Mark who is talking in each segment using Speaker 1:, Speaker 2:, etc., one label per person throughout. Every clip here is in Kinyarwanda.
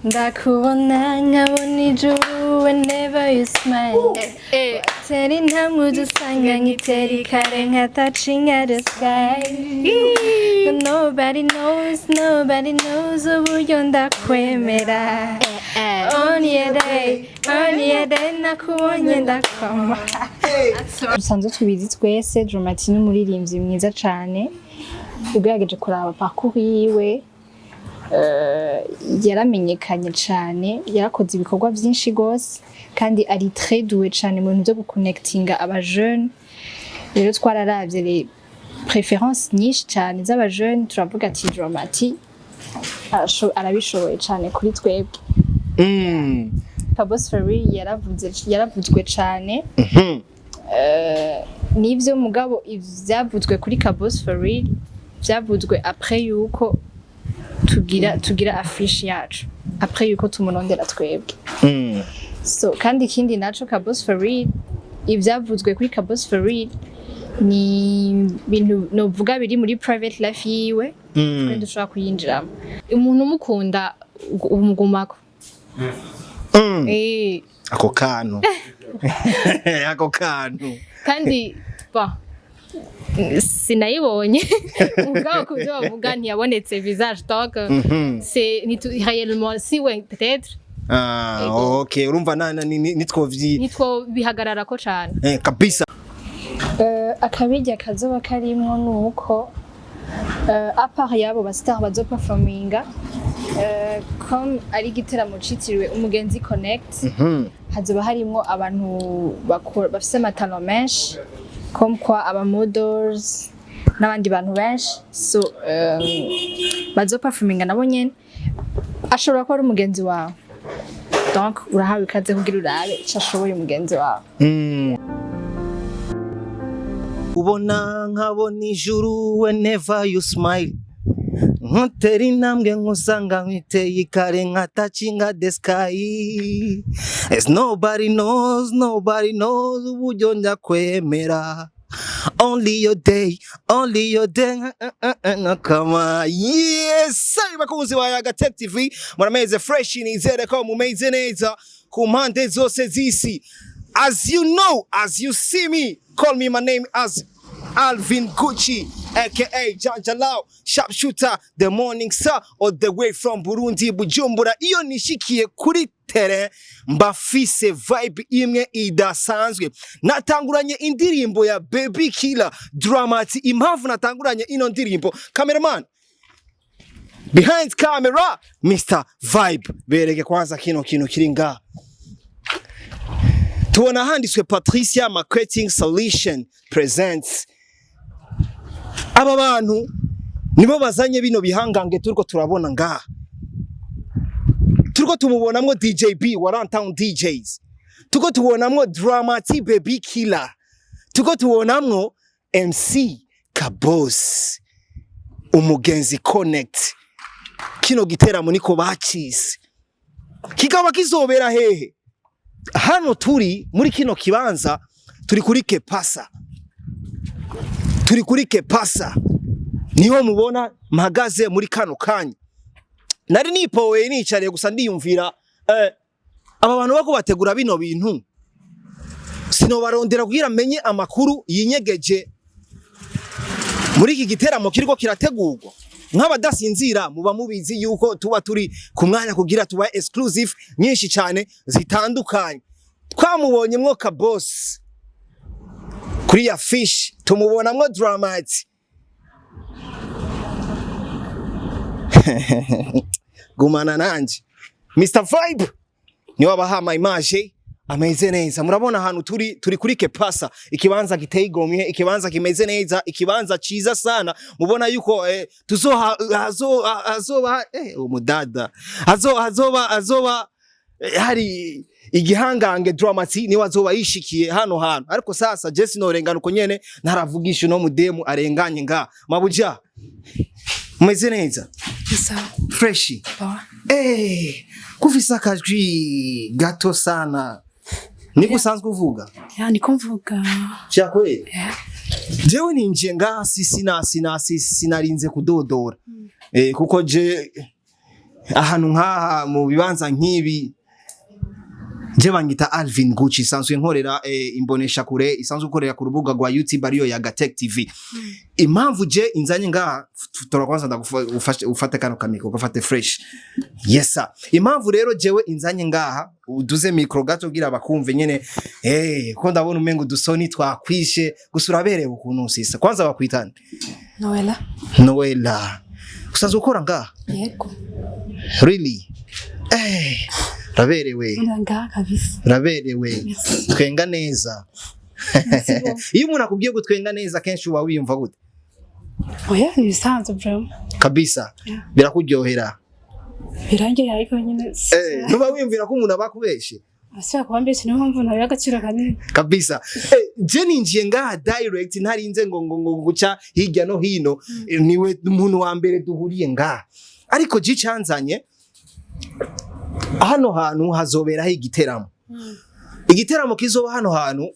Speaker 1: ndakubona nkabona ijuru whenever you smile teri ntamwe dusanga nkiteri kare nkatacinga the sky nobody knows uburyo ndakwemera only a day nakubonye ndakoma. Dusanzwe tubizi twese Drama T n'umuririmbyi mwiza cane ugerageje kuraba parcours yiwe yaramenyekanye cyane yarakoze ibikorwa byinshi gose kandi ari très doué cyane mu bintu byo guconnectinga aba jeunes. Rero twararavye les préférences nyinshi cyane z'aba jeunes turavuga ati Drama T arabishoboye cyane kuri twebwe. Kaboss yaravuzwe cyane nivyo mugabo ivyavuzwe kuri Kaboss byavuzwe après yuko tugira affiche yacu après yuko tumunondera twebwe. So kandi ikindi naco Kaboss ivyavuzwe kuri Kaboss ni bintu novuga biri muri private life yiwe twe dushobora kuyinjiramo. Umuntu umukunda umugumako
Speaker 2: ako kantu kandi
Speaker 1: sinayibonye mugabo kubyo bavuga ntiyabonetse visage donc c'est réellement si ouais peut-être
Speaker 2: okay urumva nitwo
Speaker 1: bihagarara ko cyane
Speaker 2: kabisa.
Speaker 1: Akabijya kazoba karimwo nuko à part yabo ba star bazo performinga comme ari giteramo citiriwe umugenzi connect hazoba harimwo abantu bafise amatalo menshi comme quoi aba models n'abandi bantu benshi so bazo performinga nabo nyene ashobora kuba ari umugenzi wawe donc urahawe ikaze kugira urabe cyashoboye umugenzi wawe.
Speaker 2: Ubona nkabona ijuru whenever you smile nkutera intambwe nkusanga nkiteye kare nkatacinga the sky as nobody knows uburyo ndakwemera only your day nakama. Yes bakunzi ba Yaga TV murameze fresh nizere ko mumeze neza ku mpande zose z'isi. As you know, as you see me, call me, my name as Alvin Gucci, aka Janjalao, sharpshooter, the morning star, all the way from Burundi, Bujumbura. Iyo nishikiye kuri tere mbafise vibe imwe idasanzwe. Natanguranye indirimbo ya Baby Killer Drama T. Impamvu natanguranye ino ndirimbo, cameraman behind camera, Mr. Vibe. Bereke kwanza kino kiringa. Tuona handitswe Patricia Marketing Solution presents. Aba bantu nibo bazanye bino bihangange turiko turabona nga. Turiko tumubonamwo DJ B wa Runtown DJs. Turiko tubonamwo Drama T Baby Killer. Turiko tubonamwo MC Kaboss. Umugenzi Connect. Kino giteramo niko bacise. Kikaba kizobera hehe? Hano turi muri kino kibanza turi kuri Kepasa niho mubona mpagaze muri kano kanya. Nari nipowe nicariye gusa ndiyumvira aba bantu bako bategura bino bintu sinobarondera kugira menye amakuru yinyegeje muri iki giteramo kiriko kirategurwa. Nk'abadasinzira muba mubizi yuko tuba turi ku mwanya kugira tuba exclusive nyinshi cyane zitandukanye. Twamubonyemwo Kaboss kuri ya fish, tumubonamwo Drama T. Gumana nanje Mr. Vibe ni wabahama image ameze neza. Murabona ahantu turi kuri Kepasa, ikibanza giteye igomye, ikibanza kimeze neza, ikibanza ciza sana. Mubona yuko azoba umudada azoba hari igihangange Drama T ni wazoba yishikiye hano hantu. Ariko sasa Jesse no rengana uko nyene naravugisha no mudemu arenganye nga mabuja umeze neza fresh kufisa kajwi gato sana. Niko sanzwe uvuga?
Speaker 1: Niko mvuga.
Speaker 2: Cyakwe? Jewe ninje nga sinarinze kudodora. Kuko je ahantu nkaha mu bibanza nk'ibi je banyita Alvin Gucci isanzwe nkorera imbonesha kure isanzwe ukorera ku rubuga rwa YouTube ariyo ya Gatech TV. Impamvu je inzanye ngaha turakwanza ufate kano kamiko gafate fresh. Yes sir. Impamvu rero jewe inzanye ngaha uduze micro gato gira bakumve nyene ko ndabona umengo dusoni twakwishe gusura bereye ukuntu sisa. Kwanza bakwitana Noela. Usanzwe ukora ngaha?
Speaker 1: Yego.
Speaker 2: Really? Raberewe.
Speaker 1: Ngaha kabisa.
Speaker 2: Raberewe. Twenga neza. Iyo umuntu akubwiye gutwenga neza kenshi uba wiyumva gute?
Speaker 1: Oya ibisanzwe bro.
Speaker 2: Kabisa. Birakuryohera.
Speaker 1: Birangiye ariko nyine.
Speaker 2: Nuba wiyumvira ko umuntu abakubeshe.
Speaker 1: Ashaka kubambesha niyo mpamvu nawe agaciro kanini.
Speaker 2: Kabisa. Je ninjiye ngaha direct ntarinze ngo guca hirya no hino niwe umuntu wa mbere duhuriye ngaha. Ariko gicanzanye hano hantu hazoberaho igiteramo. Igiteramo kizoba hano hantu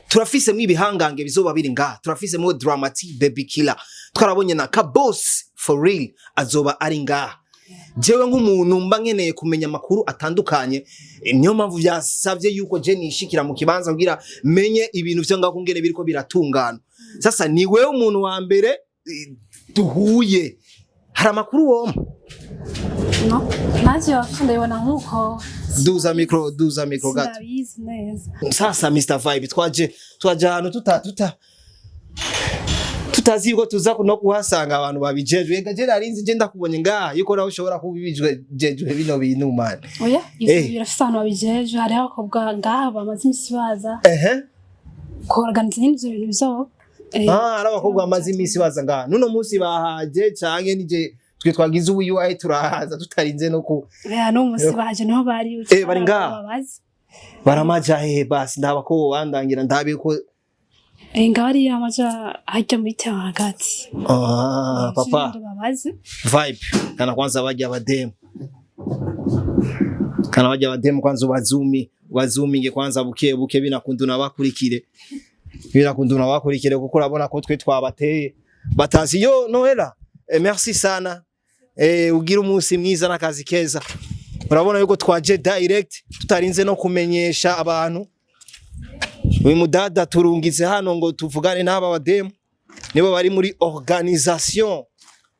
Speaker 2: turafise mwibihangange bizoba biri ngaha. Turafise mo Drama T Baby Killer. Twarabonye na Kaboss for real azoba ari ngaha. Jewe nk'umuntu mba nkeneye kumenya makuru atandukanye niyo mpamvu byasavye yuko je nishikira mu kibanza kugira menye ibintu vyo ngaho ngene biriko biratungana. Sasa ni wewe umuntu wa mbere duhuye. Hari amakuru woma?
Speaker 1: No, naje wafunda yona nkuko.
Speaker 2: Duza micro gato. Sasa Mr Vibe twaje hano tutazi yuko tuza no kuhasanga abantu babijejwe. Ega je narinzi je ndakubonye ngaha yuko nawe ushobora kubibijwe jejwe bino bintu man.
Speaker 1: Oya, ivyo birafise abantu babijejwe hari abakobwa ngaha bamaze imisi baza. Ko organize ibintu bizo.
Speaker 2: Ari abakobwa bamaze imisi baza ngaha. Nuno munsi bahaje canke nije twe twagize ubuyi turahaza tutarinze no ku
Speaker 1: no munsi baje no bari
Speaker 2: bari ngaha. Baramaja basi ndaba ko wandangira ndabe ko
Speaker 1: ngari yamaja hajya muri tawa hagati.
Speaker 2: Papa Vibe kana kwanza bajya abademu. Kana bajya abademu kwanza bazuminge kwanza buke binakunduna bakurikire. Binakunduna bakurikire kuko urabona ko twe twabateye. Batazi yo Noela. Merci sana. Ugira umunsi mwiza nakazi keza. Urabona yuko twaje direct tutarinze no kumenyesha abantu. Uyu mudada turungize hano ngo tuvugane n'aba bademu nibo bari muri organisation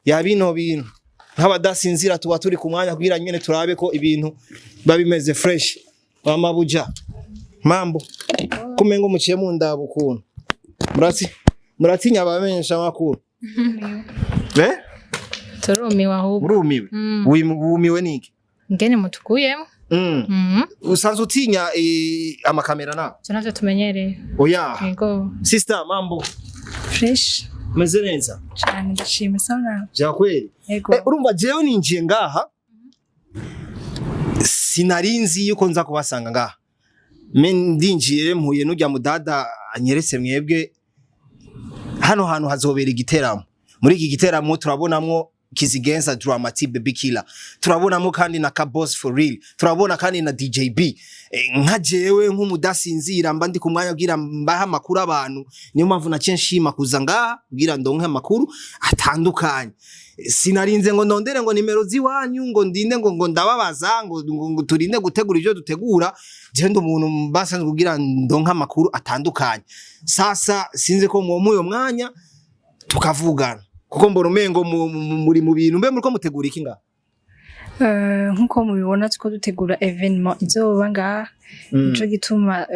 Speaker 2: ya bino bintu nk'abadasinzira tuba turi ku mwanya kugira nyene turabe ko ibintu babimeze fresh. Mama buja mambo kumengo muciye mu ndabo kuntu muratinya abamenyesha makuru.
Speaker 1: Turumiwe ahubwo.
Speaker 2: Urumiwe? Wumiwe niki?
Speaker 1: Ngene mutukuyemo.
Speaker 2: Usanzwe utinya amakamera na?
Speaker 1: Tunavyo tumenyereye.
Speaker 2: Oya.
Speaker 1: Yego.
Speaker 2: Sister mambo.
Speaker 1: Fresh.
Speaker 2: Meze neza?
Speaker 1: Cyane ndashima sana.
Speaker 2: Ja kweli?
Speaker 1: Yego.
Speaker 2: Urumva jewe ninjiye ngaha. Sinarinzi yuko nza kubasanga ngaha. Ndinjiye mpuye n'ujya mudada anyeretse mwebwe hano hantu hazobera igiteramo. Muri iki giteramo turabonamwo Kizigenza Drama T Baby Killer. Turabonamo kandi na Kaboss for real. Turabona kandi na DJB. Nka jewe nk'umudasinzira mba ndi ku mwanya kugira mbaha makuru abantu. Niyo mpamvu naciye nshima kuza ngaha kugira ndonke amakuru atandukanye. Sinarinze ngo ndondere ngo nimero ziwanyu ngo ndinde ngo ndababaza ngo turinde gutegura ibyo dutegura. Je ndo umuntu mbasanzwe kugira ndonke amakuru atandukanye. Sasa sinze ko mu uyo mwanya tukavugana. Kuko mbona umengo muri mu bintu mbe muriko mutegura iki nga?
Speaker 1: Nkuko mubibona tuko dutegura evenement izoba nga nico gituma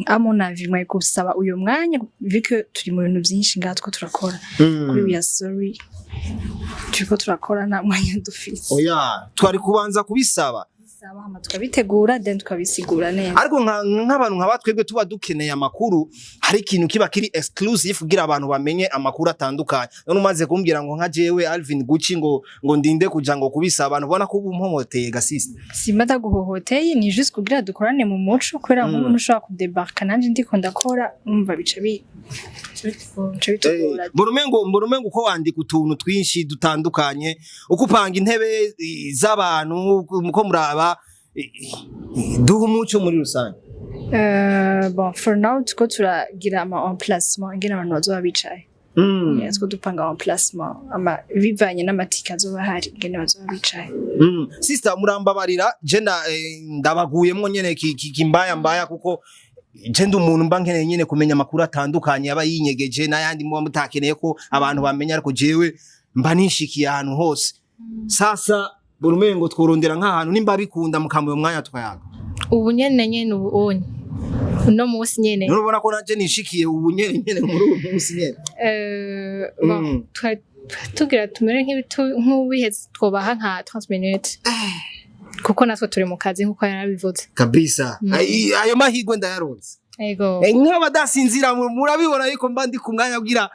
Speaker 1: amonavi mwe gusaba uyo mwanya vike turi mu bintu byinshi nga two turakora kuri we are sorry tuko turakora na mwanya dufise.
Speaker 2: Oya twari kubanza kubisaba
Speaker 1: hama tukabitegura then tukabisigura neza.
Speaker 2: Ariko nk'abantu nk'abatwebwe tuba dukeneye amakuru hari ikintu kiba kiri exclusive kugira abantu bamenye amakuru atandukanye. None umaze kumbwira ngo nka jewe Alvin Gucci ngo ndinde kuja ngo kubisa abantu bona ko ubumpomoteye gasiste.
Speaker 1: Simata guhohoteye ni juste kugira dukorane mu muco kwera nk'umuntu ushaka kudebarka nanje ndiko ndakora umva bica bi
Speaker 2: Mburumengo uko wandika utuntu twinshi dutandukanye ukupanga intebe z'abantu uko muraba duha umuco muri rusange.
Speaker 1: Bon for now tuko turagira ama emplacement ngene abantu bazoba bicaye. Yatwo dupanga emplacement ama bivanye n'amatika azoba hari ngene bazoba bicaye.
Speaker 2: Sister murambabarira je ndabaguyemo nyene kimbaya kuko je ndi umuntu mba nkeneye nyene kumenya makuru atandukanye aba yinyegeje n'ayandi muba mutakeneye ko abantu bamenya ariko jewe mba nishikiye ahantu hose. Sasa burumengo tworondera nk'ahantu nimba bikunda mukamwe umwanya twayaga.
Speaker 1: Ubu nyene ubonye. Uno musi nyene.
Speaker 2: Nurubona ko naje nishikiye ubu nyene muri ubu musi nyene.
Speaker 1: Tugira tumere nk'ubiheze twobaha nka 30 minutes. Kuko natwe turi mu kazi nkuko yarabivuze.
Speaker 2: Kabisa. Ayo mahigwe ndayaronse.
Speaker 1: Ego.
Speaker 2: Nk'abadasinzira murabibona yuko mba ndi ku mwanya kugira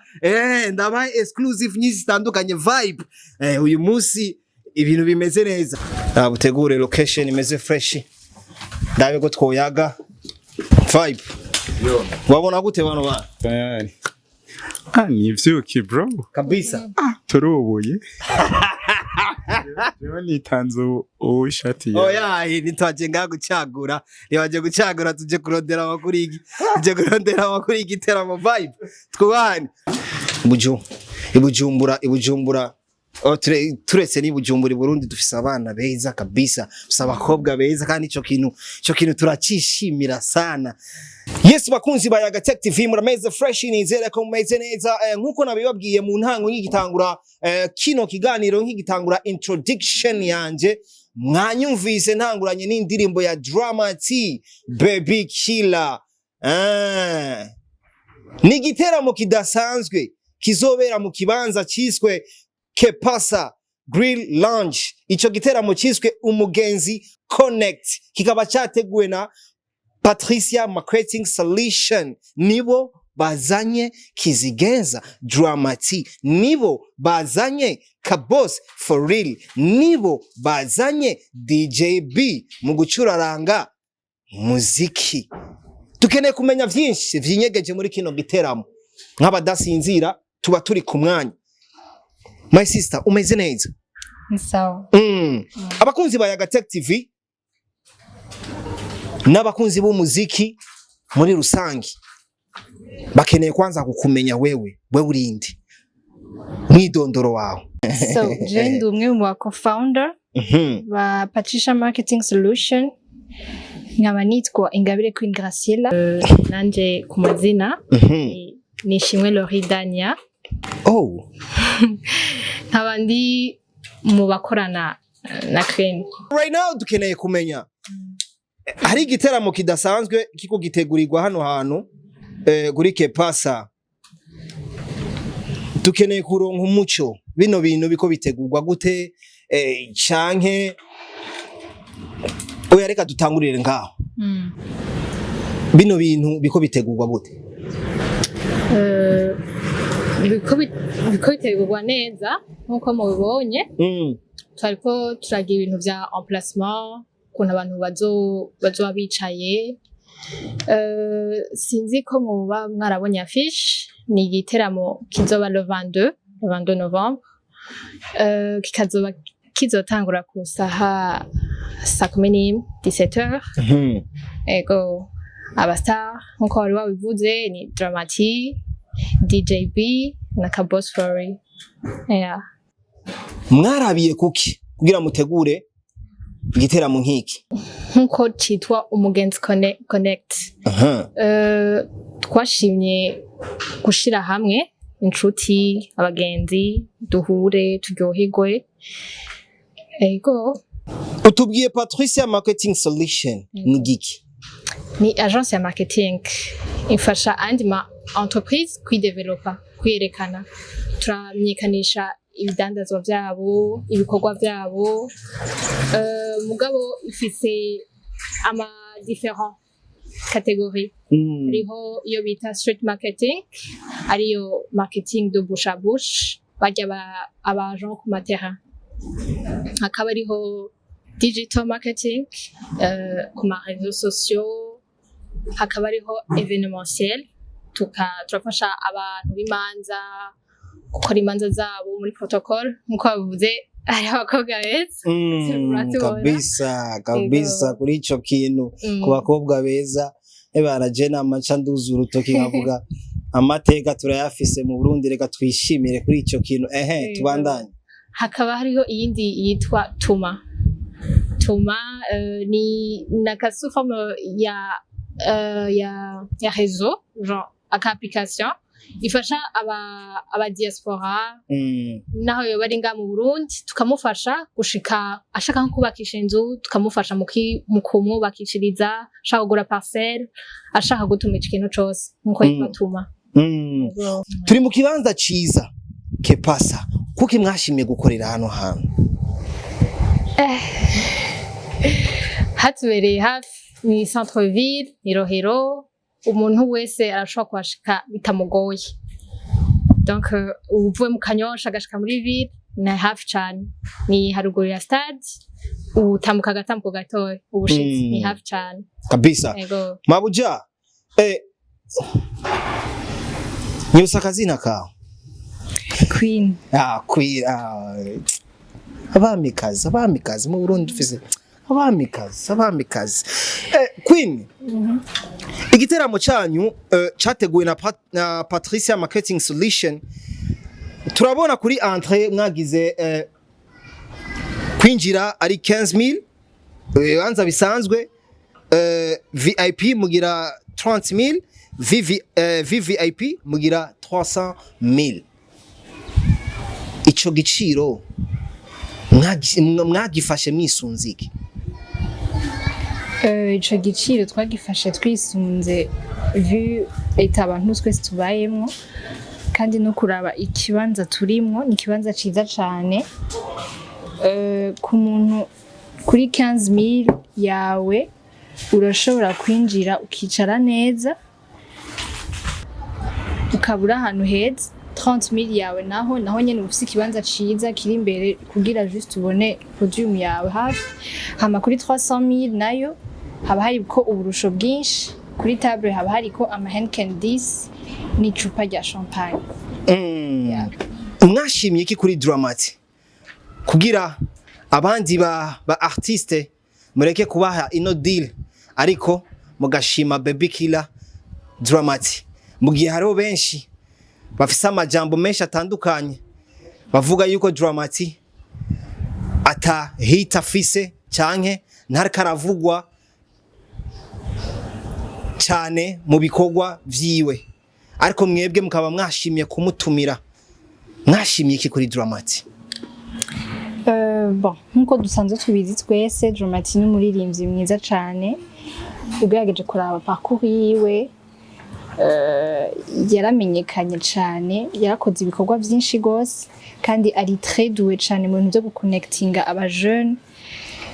Speaker 2: ndabaye exclusive nyinshi zitandukanye vibe. Uyu musi ibintu bimeze neza. Butegure location imeze fresh. Ndabe ko twoyaga vibe. Wabona gute bano ba?
Speaker 3: Tayari. Ni vyuki bro.
Speaker 2: Kabisa.
Speaker 3: Turubuye. Jewe nitanze ishati ya.
Speaker 2: Oya, nitwaje gucagura. Nibaje gucagura tuje kurondera amakuru iki. Tuje kurondera amakuru igiteramo vibe. Twubane. Ibujumbura. Turetse ni Bujumbura i Burundi dufise abana beza kabisa. Dufise abakobwa beza kandi ico kintu turacishimira sana. Yes bakunzi ba Yaga Tech TV murameze fresh nizere ko mumeze neza nkuko nabibabwiye mu ntango nk'igitangura kino kiganiro nk'igitangura introduction yanje mwanyumvise ntanguranye n'indirimbo ya Drama T Baby Killer. Ni giteramo kidasanzwe kizobera mu kibanza ciswe Kepasa Grill Lounge. Ico giteramo ciswe Umugenzi Connect kikaba cyateguwe na Patricia Marketing Solution. Nibo bazanye Kizigenza Drama T. Nibo bazanye Kaboss for real. Nibo bazanye DJ B mu gucuraranga muziki. Tukeneye kumenya vyinshi vyinyegeje muri kino giteramo. Nk'abadasinzira tuba turi ku mwanya. My sister, umeze neza?
Speaker 1: Sawa.
Speaker 2: Abakunzi ba Yaga Tech TV n'abakunzi b'umuziki muri rusangi bakeneye kwanza kukumenya wewe urindi mwidondoro wawe.
Speaker 1: So, je ndi umwe mu co-founder ba Patricia Marketing Solution. Nkaba nitwa Ingabire Queen Graciela. Nanje ku mazina nishimwe Loridania.
Speaker 2: Oh.
Speaker 1: Nkabandi mu bakorana na Queen.
Speaker 2: Right now dukeneye kumenya hari igiteramo kidasanzwe kiko gitegurirwa hano hantu kuri Kepasa. Dukeneye kuronka umuco bino bintu biko bitegurwa gute canke oya reka dutangurire ngaho. Bino bintu biko bitegurwa gute?
Speaker 1: Biko bitegurwa neza nkuko mubibonye. Twariko turagira ibintu vya emplacement kuna abantu bazoba bicaye. Sinzi ko muba mwarabonye affiche. Ni igiteramo kizoba le 22 Novembre. Kizotangura ku saha 17h. Ego abastar nkuko wari wabivuze ni Drama T, DJ B na Kaboss for real. Yeah.
Speaker 2: Mwarabiye kuki kugira mutegure igiteramo nk'iki?
Speaker 1: Nkuko citwa Umugenzi Connect. Twashimye gushira hamwe inshuti abagenzi duhure turyoherwe. Ego.
Speaker 2: Utubwiye Patricia Marketing Solution ni giki?
Speaker 1: Ni agence ya marketing ifasha andi ma entreprise kwidevelopa kwerekana turamenyekanisha ibidandazwa byabo ibikorwa byabo mugabo ifise ama different catégories. Riho iyo bita street marketing ariyo marketing de bouche à bouche bajya abagent ku terrain. Hakaba riho digital marketing ku ma réseaux sociaux. Hakaba riho événementiel turafasha abantu b'imanza gukora imanza zabo muri protocol nkuko bavuze ari abakobwa beza.
Speaker 2: Kabisa kuri ico kintu ku bakobwa beza baraje n'amaca nduzura urutoki nkavuga amateka turayafise mu Burundi, reka twishimire kuri ico kintu. Tubandanye.
Speaker 1: Hakaba hariho iyindi yitwa Tuma. Tuma ni nakasu forme ya réseau, genre aka application ifasha aba diaspora naho yo bari nga mu Burundi, tukamufasha gushika ashaka nko kubakisha inzu, tukamufasha mu kumubakishiriza, ashaka kugura parcelle, ashaka gutuma ikintu cose nkuko yitwa Tuma.
Speaker 2: Turi mu kibanza ciza Kepasa, kuki mwashimye gukorera hano hantu?
Speaker 1: Hatubereye hafi ni centre ville, ni Rohero, umuntu wese arashobora kuhashika bitamugoye. Donc uvuye mu Kanyosha agashika muri ville ni hafi cane, ni haruguru ya stade, utambuka agatambuko gatoya ubushitsi, ni hafi cane
Speaker 2: kabisa. Mabuja nyusa kazina kawe?
Speaker 1: Queen.
Speaker 2: Queen. Abamikazi mu Burundi dufise abamikazi. Queen. Igiteramo cyanyu cyateguwe na Patricia Marketing Solution. Turabona kuri entrée mwagize kwinjira ari 15,000, anza bisanzwe, VIP mugira 30,000, VVIP mugira 300,000. Ico giciro mwagifashe mwisunzike?
Speaker 1: Ico giciro twagifashe twisunze vu eta abantu twese tubayemo, kandi no kuraba ikibanza turimwo ni ikibanza ciza cane. Ku muntu kuri 15,000 yawe urashobora kwinjira ukicara neza, ukabura ahantu heza. 30,000 yawe naho nyene ufise ikibanza ciza kiri imbere kugira just ubone podium yawe hafi. Hama kuri 300,000 nayo haba hariko uburusho bwinshi, kuri table haba hariko ama Heineken 10 n'icupa rya champagne.
Speaker 2: Mwashimye iki kuri Drama T kugira abandi ba artiste mureke kubaha ino deal, ariko mugashima Baby Killer Drama T? Mugihe hariho benshi bafise amajambo menshi atandukanye bavuga yuko Drama T ata hit afise canke ntariko aravugwa cyane mu bikorwa vyiwe, ariko mwebwe mukaba mwashimye kumutumira. Mwashimye iki kuri Drama T?
Speaker 1: Bon, nkuko dusanzwe tubizi twese, Drama T ni umuririmbyi mwiza cane. Ugerageje kuraba parcours yiwe, yaramenyekanye cane, yarakoze ibikorwa byinshi gose, kandi ari très doué cane mu bintu byo guconnectinga aba jeune.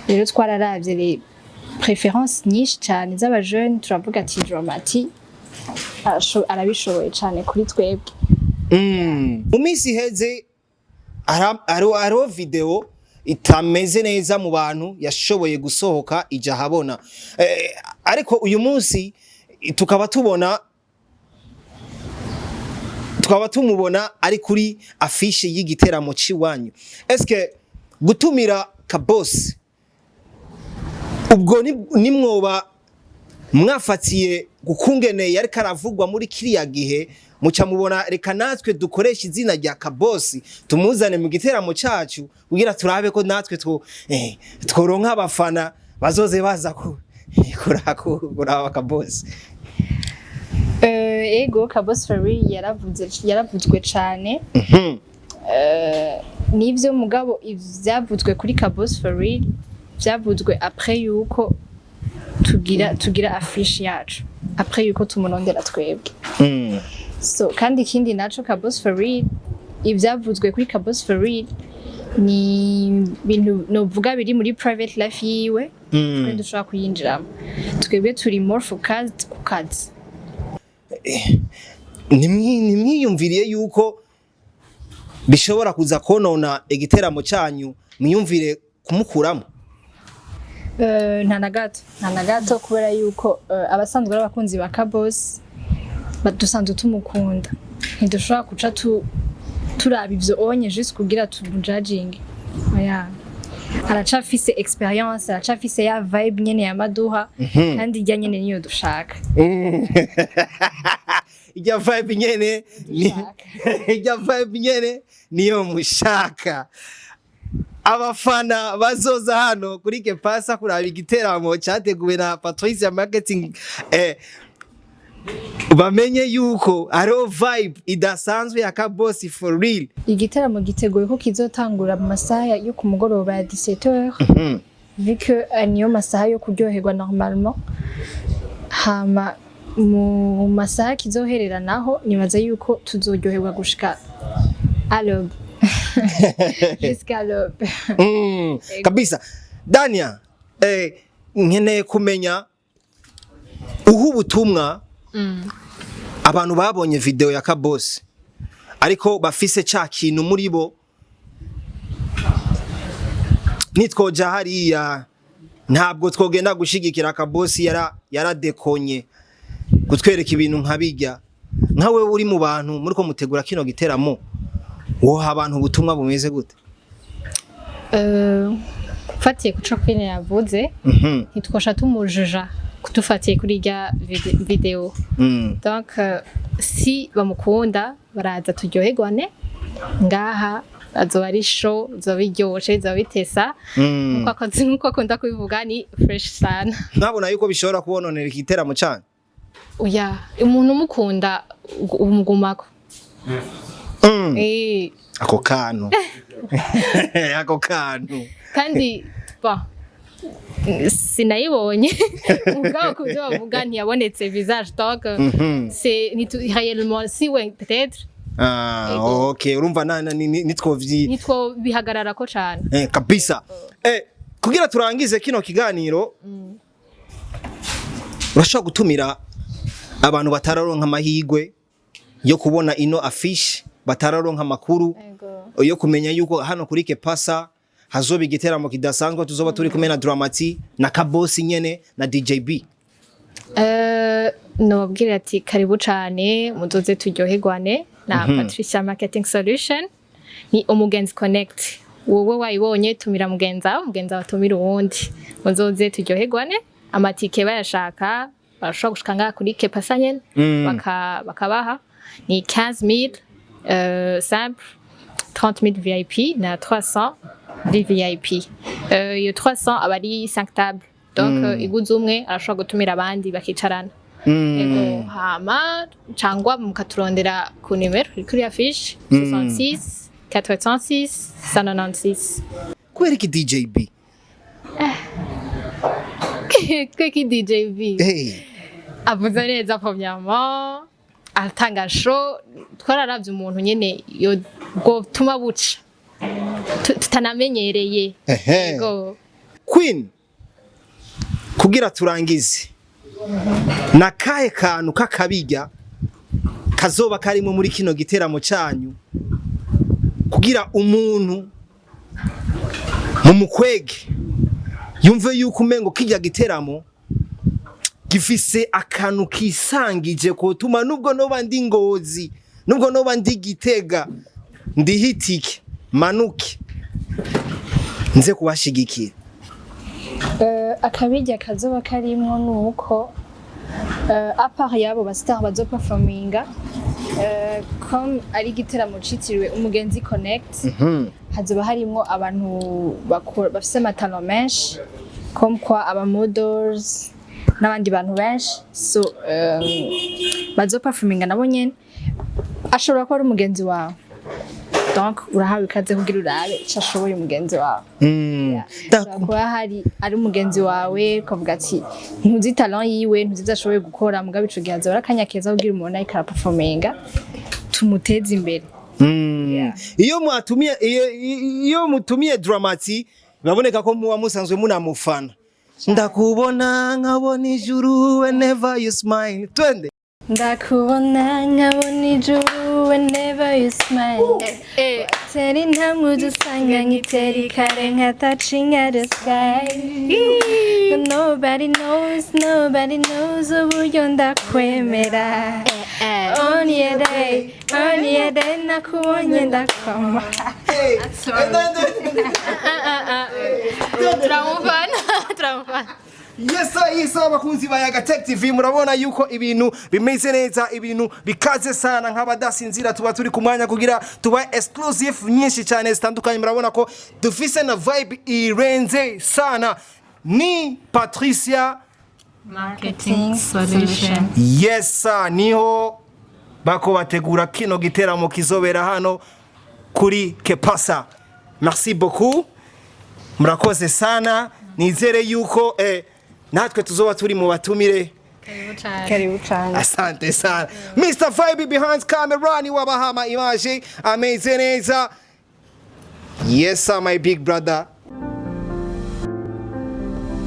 Speaker 1: Rero twararavye les préférences nyinshi cane z'aba jeune, turavuga ati Drama T arabishoboye cane kuri twebwe.
Speaker 2: Mu minsi heze aro video itameze neza mu bantu yashoboye gusohoka ija habona, ariko uyu munsi tukaba tumubona ari kuri affiche y'igiteramo ciwanyu. Eske gutumira Kaboss ubwo nimwoba mwafatiye gukungene yari karavugwa muri kiriya gihe, muca mubona reka natwe dukoresha izina rya Kaboss tumuzane mu giteramo cacu kugira turabe ko natwe tworonka abafana bazoze baza kuraba Kaboss?
Speaker 1: Ego Kaboss Ferry yaravuzwe cane. Nivyo mugabo ivyavuzwe kuri Kaboss Ferry vyavuzwe après yuko tugira affiche yacu, après yuko tumunondera twebwe. So kandi ikindi naco Kaboss Ferry, ivyavuzwe kuri Kaboss Ferry ni bintu novuga biri muri private life yiwe, twe dushobora kuyinjiramo. Twebwe turi more focused ku kazi. Nimwiyumviriye yuko bishobora kuza konona igiteramo cyanyu, mwiyumvire kumukuramo? Nta na gato kubera yuko abasanzwe ari abakunzi ba Kaboss badusanzwe tumukunda, ntidushobora kuca turaba ivyo onye juste kugira tumujudging. Aracafise experience, aracafise ya vibe nyene ya maduha, kandi ijya nyene niyo dushaka.
Speaker 2: ijya vibe nyene ijya vibe nyene niyo mushaka. Abafana bazoza hano kuri Kepasa kuraba igiteramo cyateguwe na Patrice Marketing bamenye yuko ariho vibe idasanzwe ya Kaboss for real.
Speaker 1: Igiteramo giteguye ko kizotangura mu masaha yo ku mugoroba ya 17h. Vu que niyo masaha yo kuryoherwa normalement. Hama mu masaha kizoherera naho nibaza yuko tuzoryoherwa gushika alo jusqu'à l'aube.
Speaker 2: Kabisa. Dania, nkeneye kumenya ubutumwa abantu babonye video ya Kaboss ariko bafise ca kintu muri bo nitwoja hariya ntabwo twogenda gushigikira Kaboss yaradekonye gutwereka ibintu nkabijya nkawe uri mu bantu muri ko mutegura kino giteramo woha abantu ubutumwa bumeze gute?
Speaker 1: Fatiye kuco kwine yavuze nitwosha tumujuja kutufatiye kuri rya video. Donc si bamukunda baraza turyoherwane ngaha azoba ari show zobiryoshe zobitesa nkuko akunda kubivuga ni fresh sana.
Speaker 2: Nabona yuko bishobora kubononera igiteramo cyane.
Speaker 1: Oya umuntu umukunda umugumako.
Speaker 2: Ako kantu ako kantu
Speaker 1: kandi ba sinayibonye ubwo kubyo bavuga ntiyabonetse visage donc c'est réellement si ouais peut-être.
Speaker 2: Okay urumva nitwo
Speaker 1: bihagarara ko cyane
Speaker 2: kabisa. Kugira turangize kino kiganiro urashaka gutumira abantu batararonka amahigwe yo kubona ino affiche, batararonka makuru yo kumenya yuko hano kuri Kepasa hazoba igiteramo kidasanzwe tuzoba turi kumena Drama T na Kaboss nyene na DJB.
Speaker 1: Nobabwira ati karibu cyane muzoze turyoherwane na Patricia Marketing Solution ni umugenzi connect. Wowe wayibonye tumira mugenza batumira uwundi muzoze turyoherwane. Amatike bayashaka barashobora gushikanga kuri Kepasa nyene bakabaha ni 15,000 simple, 30,000 VIP na 300 VIP. Iyo 300 abari 5 tables. Donc iguze umwe arashobora gutumira abandi bakicarana. Ego hama cyangwa mukaturondera ku numero kuri affiche 66 406 196.
Speaker 2: Kweri ki DJB?
Speaker 1: Kweki DJB. Avuze neza premièrement atanga show twararavye umuntu nyene yo gutuma buca tutanamenyereye. Ego
Speaker 2: Queen kugira turangize nakahe kantu kakabijya kazoba karimo muri kino giteramo cyanyu kugira umuntu mu mukwege yumve yuko umengo kijya giteramo gifise akantu kisangije ko tuma nubwo noba ndi Ngozi nubwo noba ndi Gitega ndihitike manuke nze kubashigikira.
Speaker 1: Akabijya kazoba karimo nuko apart yabo ba star bazo performinga comme ari igiteramo citiriwe umugenzi connect hazoba harimo abantu bafise amatalo menshi comme quoi aba models n'abandi bantu benshi so bazo performinga nabo nyene ashobora kuba ari umugenzi wawe donc urahawe ikaze kugira urabe cyashoboye umugenzi wawe. Kuba hari ari umugenzi wawe kavuga ati ntuzi talent yiwe ntuzi ashoboye gukora mugabe ico gihe azora kanya keza kugira umuntu ayikara performinga tumuteze imbere.
Speaker 2: Iyo mutumiye Drama T baboneka ko muwa musanzwe munamufana. Ndakubona nkabona ijuru whenever you smile. Twende.
Speaker 1: Ndakubona nkabona ijuru whenever you smile. Teri ntamwe dusanga nkiteri kare touching at the sky. Nobody knows uburyo ndakwemera. Only a day nakubonye ndakoma. Tramufana.
Speaker 2: Yes abakunzi ba Yaga Tech TV murabona yuko ibintu bimeze neza ibintu bikaze sana nk'abadasinzira tuba turi ku mwanya kugira tuba exclusive nyinshi cyane zitandukanye murabona ko dufise na vibe irenze sana ni Patricia
Speaker 4: Marketing Solution.
Speaker 2: Yes niho bako bategura kino giteramo kizobera hano kuri Kepasa. Merci beaucoup murakoze sana nizere yuko natwe tuzoba turi mu batumire.
Speaker 1: Karibu cyane.
Speaker 2: Asante sana. Mr. Vibe behind camera ni wabahama image ameze neza. Yes sir, my big brother.